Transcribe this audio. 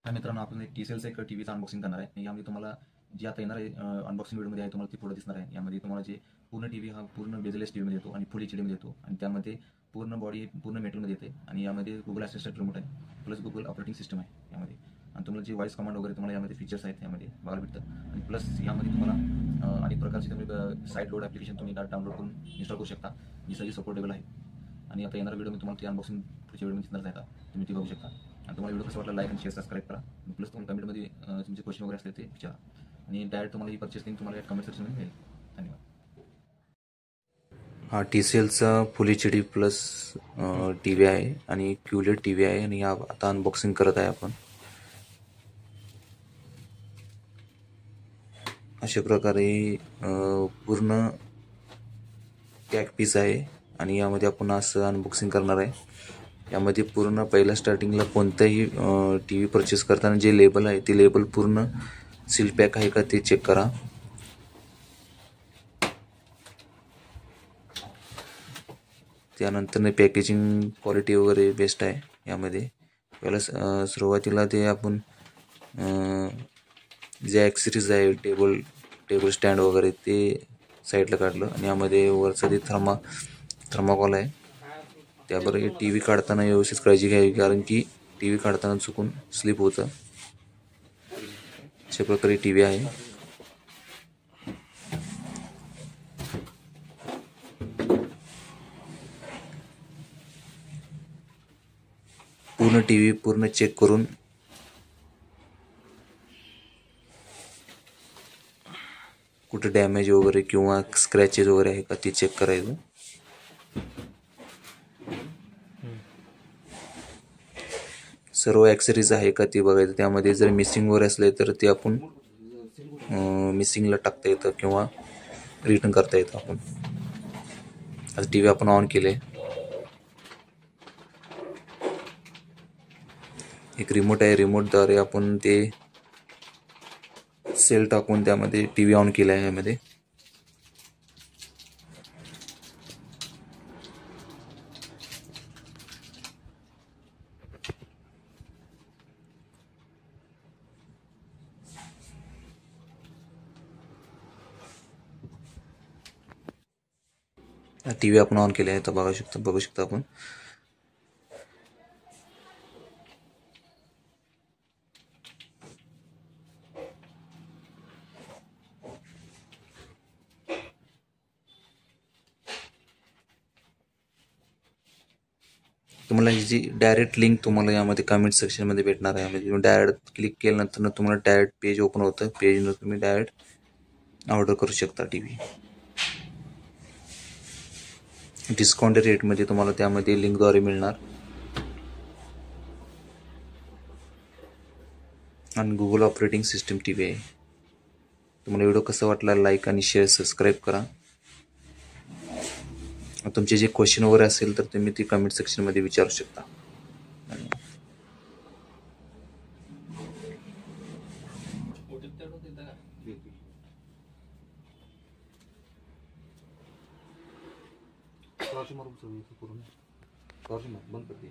हा मित्रांनो, आपण एक TCLचा एक टीव्हीचा अनबॉक्सिंग करणार आहे. यामध्ये तुम्हाला जे आता येणार आहे अनबॉक्सिंग व्हिडिओमध्ये आहे, तुम्हाला ती पुढे दिसणार आहे. यामध्ये तुम्हाला जे पूर्ण टीव्ही हा पूर्ण बेजलेस टीव्हीमध्ये येतो आणि फुल HD मध्ये येतो आणि त्यामध्ये पूर्ण बॉडी पूर्ण मेटलमध्ये येते आणि यामध्ये गुगल असिस्टंट रिमोट आहे प्लस गुगल ऑपरेटिंग सिस्टम आहे यामध्ये. आणि तुम्हाला जे व्हॉइस कमांड वगैरे तुम्हाला यामध्ये फीचर्स आहेत यामध्ये बघायला भेटतं. आणि प्लस यामध्ये तुम्हाला अनेक प्रकारचे तुम्ही साईड लोड ॲप्लिकेशन तुम्ही डाउनलोड करून इन्स्टॉल करू शकता, जी सगळी सपोर्टेबल आहे. आणि आता येणारा व्हिडिओ मी तुम्हाला ती अनबॉक्सिंग पुढच्या व्हिडिओ दिसणार आहे, आता तुम्ही ती बघू शकता. आणि तुम्हाला व्हिडिओ कसा वाटला लाईक आणि शेअर सबस्क्राईब करा. प्लस तुम्हाला कमेंटमध्ये तुमचे क्वेश्चन वगैरे असले ते विचारा आणि डायरेक्ट तुम्हाला ही परचेस लिंक तुम्हाला कमेंट सेक्शनमध्ये मिळेल. धन्यवाद. हा TCLचा फुल HD प्लस TV आहे आणि QLED TV आहे आणि आता अनबॉक्सिंग करत आहे आपण. अशा प्रकारे पूर्ण पॅक पीस आहे आणि यामध्ये आपण असं अनबॉक्सिंग करणार आहे. यामध्ये पूर्ण पहिल्या स्टार्टिंगला कोणताही TV परचेस करताना जे लेबल आहे ते लेबल पूर्ण सील पॅक आहे का ते चेक करा. त्यानंतर पॅकेजिंग क्वालिटी वगैरे बेस्ट आहे यामध्ये. पहिला सुरुवातीला ते आपण जे ॲक्सेसरीज आहे टेबल स्टँड वगैरे ते साईडला काढलं आणि यामध्ये वरचं ते थर्माकॉल आहे. त्याबरोबर TV काढताना व्यवस्थित काळजी घ्यावी, कारण की TV काढताना चुकून स्लिप होतं. अशा प्रकारे TV आहे. पूर्ण TV पूर्ण चेक करून कुठे डॅमेज वगैरे किंवा स्क्रॅचेस वगैरे आहे का ते चेक करायचं. सर्व ॲक्सेसरीज आहे का ते बघायचं. त्यामध्ये जर मिसिंग वगैरे असले तर ते आपण मिसिंगला टाकता येतं किंवा रिटर्न करता येतं. आपण आता TV आपण ऑन केले. एक रिमोट आहे, रिमोटद्वारे आपण ते सेल टाकून त्यामध्ये TV ऑन केला आहे. यामध्ये TV आपण ऑन केले आहे तर बघू शकता आपण. तुम्हाला जी डायरेक्ट लिंक तुम्हाला यामध्ये कमेंट सेक्शनमध्ये भेटणार आहे. यामध्ये तुम्ही डायरेक्ट क्लिक केल्यानंतर तुम्हाला डायरेक्ट पेज ओपन होतं. पेजवर तुम्ही डायरेक्ट ऑर्डर करू शकता TV. डिस्काउंट रेटमध्ये तुम्हाला त्यामध्ये लिंकद्वारे मिळणार. आणि गुगल ऑपरेटिंग सिस्टम TV आहे. तुम्हाला व्हिडिओ कसा वाटला लाईक आणि शेअर सबस्क्राईब करा. तुमचे जे क्वेश्चन वगैरे असेल तर तुम्ही ती कमेंट सेक्शनमध्ये विचारू शकता. धन्यवाद. बंद करते.